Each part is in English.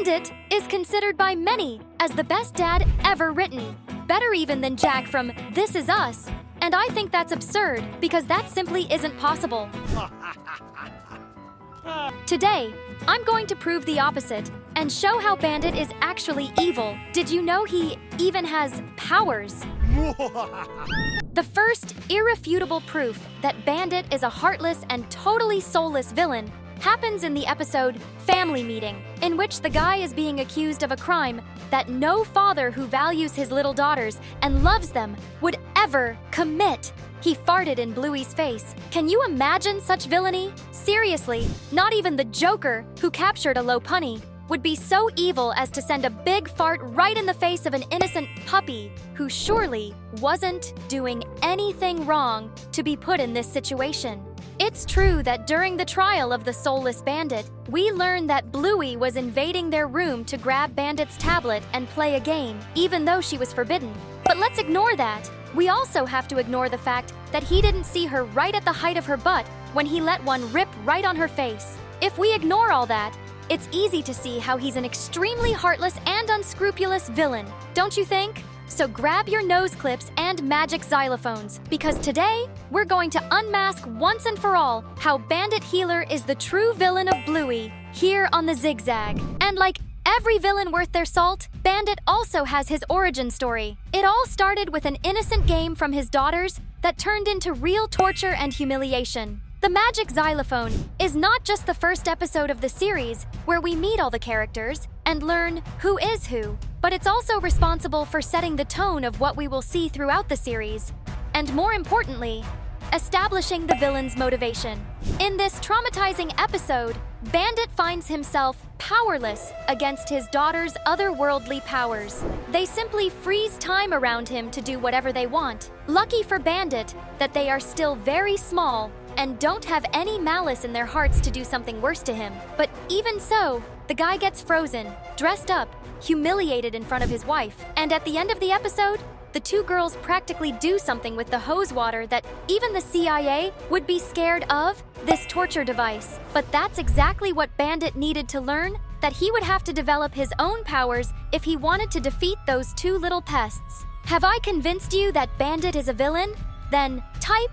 Bandit is considered by many as the best dad ever written. Better even than Jack from This Is Us. And I think that's absurd because that simply isn't possible. Today, I'm going to prove the opposite and show how Bandit is actually evil. Did you know he even has powers? The first irrefutable proof that Bandit is a heartless and totally soulless villain happens in the episode Family Meeting, in which the guy is being accused of a crime that no father who values his little daughters and loves them would ever commit. He farted in Bluey's face. Can you imagine such villainy? Seriously, not even the Joker, who captured a low punny, would be so evil as to send a big fart right in the face of an innocent puppy who surely wasn't doing anything wrong to be put in this situation. It's true that during the trial of the soulless bandit, we learned that Bluey was invading their room to grab Bandit's tablet and play a game, even though she was forbidden. But let's ignore that. We also have to ignore the fact that he didn't see her right at the height of her butt when he let one rip right on her face. If we ignore all that, it's easy to see how he's an extremely heartless and unscrupulous villain, don't you think? So grab your nose clips and magic xylophones, because today, we're going to unmask once and for all how Bandit Healer is the true villain of Bluey, here on the Zigzag. And like every villain worth their salt, Bandit also has his origin story. It all started with an innocent game from his daughters that turned into real torture and humiliation. The Magic Xylophone is not just the first episode of the series where we meet all the characters and learn who is who, but it's also responsible for setting the tone of what we will see throughout the series, and more importantly, establishing the villain's motivation. In this traumatizing episode, Bandit finds himself powerless against his daughter's otherworldly powers. They simply freeze time around him to do whatever they want. Lucky for Bandit that they are still very small and don't have any malice in their hearts to do something worse to him. But even so, the guy gets frozen, dressed up, humiliated in front of his wife. And at the end of the episode, the two girls practically do something with the hose water that even the CIA would be scared of, this torture device. But that's exactly what Bandit needed to learn, that he would have to develop his own powers if he wanted to defeat those two little pests. Have I convinced you that Bandit is a villain? Then type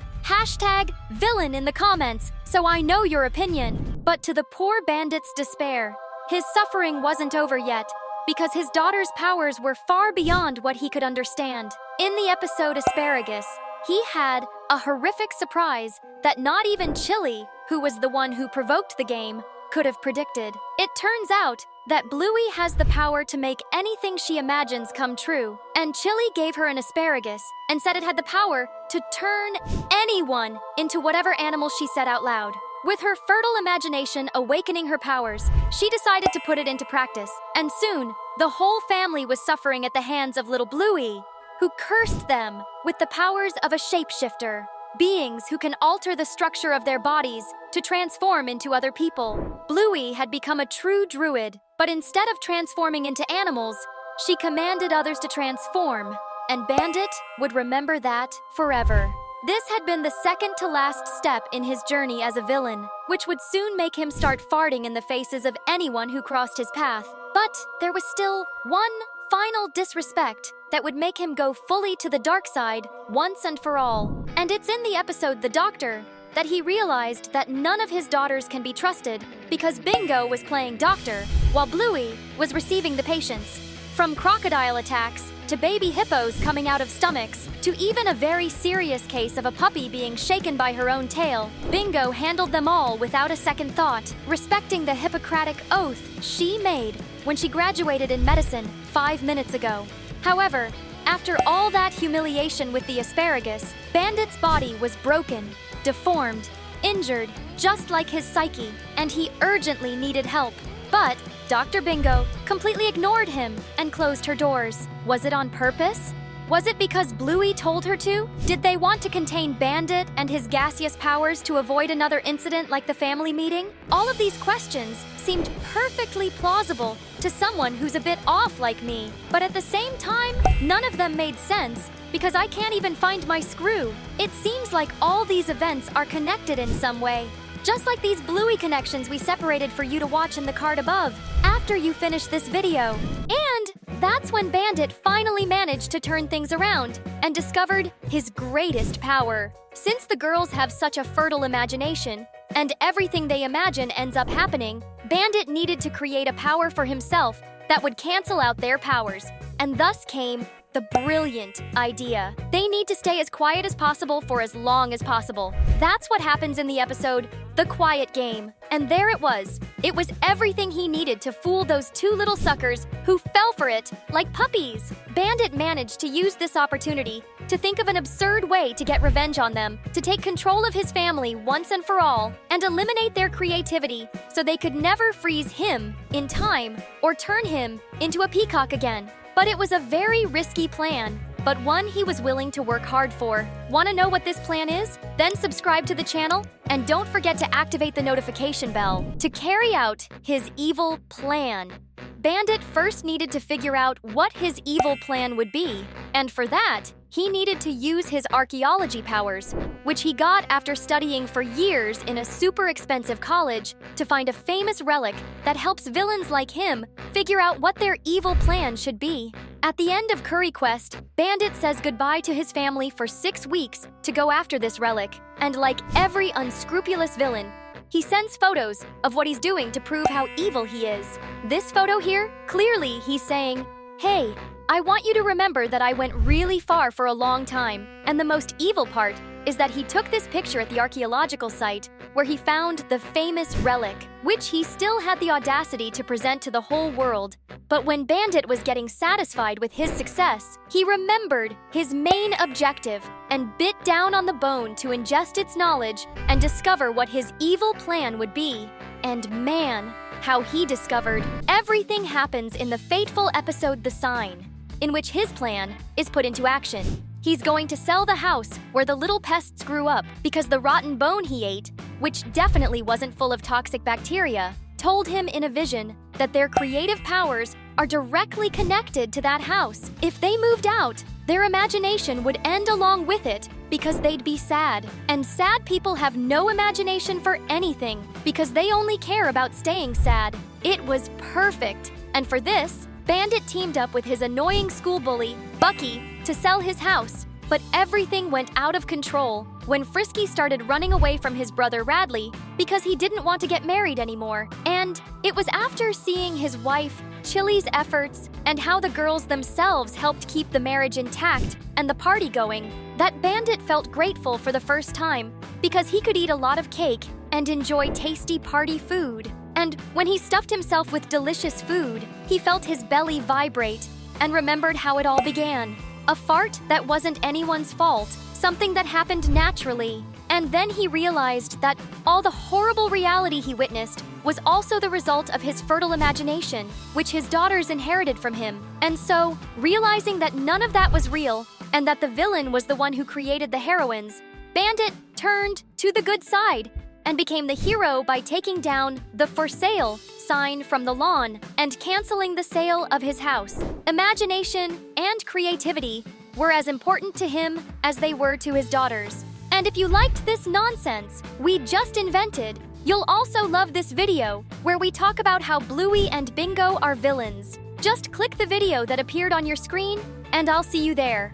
#villain in the comments so I know your opinion. But to the poor Bandit's despair, his suffering wasn't over yet, because his daughter's powers were far beyond what he could understand. In the episode Asparagus, he had a horrific surprise that not even Chili, who was the one who provoked the game, could have predicted. It turns out that Bluey has the power to make anything she imagines come true, and Chili gave her an asparagus and said it had the power to turn anyone into whatever animal she said out loud. With her fertile imagination awakening her powers, she decided to put it into practice, and soon, the whole family was suffering at the hands of little Bluey, who cursed them with the powers of a shapeshifter, beings who can alter the structure of their bodies to transform into other people. Bluey had become a true druid, but instead of transforming into animals, she commanded others to transform, and Bandit would remember that forever. This had been the second to last step in his journey as a villain, which would soon make him start farting in the faces of anyone who crossed his path. But there was still one final disrespect that would make him go fully to the dark side once and for all. And it's in the episode The Doctor that he realized that none of his daughters can be trusted because Bingo was playing doctor while Bluey was receiving the patients. From crocodile attacks to baby hippos coming out of stomachs, to even a very serious case of a puppy being shaken by her own tail, Bingo handled them all without a second thought, respecting the Hippocratic oath she made when she graduated in medicine 5 minutes ago. However, after all that humiliation with the asparagus, Bandit's body was broken, deformed, injured, just like his psyche, and he urgently needed help. But Dr. Bingo completely ignored him and closed her doors. Was it on purpose? Was it because Bluey told her to? Did they want to contain Bandit and his gaseous powers to avoid another incident like the family meeting? All of these questions seemed perfectly plausible to someone who's a bit off like me. But at the same time, none of them made sense because I can't even find my screw. It seems like all these events are connected in some way. Just like these Bluey connections we separated for you to watch in the card above. After after you finish this video. And that's when Bandit finally managed to turn things around and discovered his greatest power. Since the girls have such a fertile imagination, and everything they imagine ends up happening, Bandit needed to create a power for himself that would cancel out their powers, and thus came the brilliant idea. They need to stay as quiet as possible for as long as possible. That's what happens in the episode, The Quiet Game. And there it was. It was everything he needed to fool those two little suckers who fell for it like puppies. Bandit managed to use this opportunity to think of an absurd way to get revenge on them, to take control of his family once and for all, and eliminate their creativity so they could never freeze him in time or turn him into a peacock again. But it was a very risky plan, but one he was willing to work hard for. Want to know what this plan is? Then subscribe to the channel, and don't forget to activate the notification bell to carry out his evil plan. Bandit first needed to figure out what his evil plan would be, and for that, he needed to use his archaeology powers, which he got after studying for years in a super expensive college to find a famous relic that helps villains like him figure out what their evil plan should be. At the end of Curry Quest, Bandit says goodbye to his family for 6 weeks to go after this relic, and like every unscrupulous villain, he sends photos of what he's doing to prove how evil he is. This photo here, clearly he's saying, "Hey, I want you to remember that I went really far for a long time." And the most evil part is that he took this picture at the archaeological site where he found the famous relic, which he still had the audacity to present to the whole world. But when Bandit was getting satisfied with his success, he remembered his main objective and bit down on the bone to ingest its knowledge and discover what his evil plan would be. And man, how he discovered everything happens in the fateful episode The Sign, in which his plan is put into action. He's going to sell the house where the little pests grew up because the rotten bone he ate, which definitely wasn't full of toxic bacteria, told him in a vision that their creative powers are directly connected to that house. If they moved out, their imagination would end along with it because they'd be sad. And sad people have no imagination for anything because they only care about staying sad. It was perfect. And for this, Bandit teamed up with his annoying school bully, Bucky, to sell his house. But everything went out of control when Frisky started running away from his brother Radley because he didn't want to get married anymore. And it was after seeing his wife, Chili's efforts, and how the girls themselves helped keep the marriage intact and the party going, that Bandit felt grateful for the first time because he could eat a lot of cake and enjoy tasty party food. And when he stuffed himself with delicious food, he felt his belly vibrate and remembered how it all began. A fart that wasn't anyone's fault, something that happened naturally. And then he realized that all the horrible reality he witnessed was also the result of his fertile imagination, which his daughters inherited from him. And so, realizing that none of that was real, and that the villain was the one who created the heroines, Bandit turned to the good side and became the hero by taking down the "For Sale" sign from the lawn and canceling the sale of his house. Imagination and creativity were as important to him as they were to his daughters. And if you liked this nonsense we just invented, you'll also love this video where we talk about how Bluey and Bingo are villains. Just click the video that appeared on your screen and I'll see you there.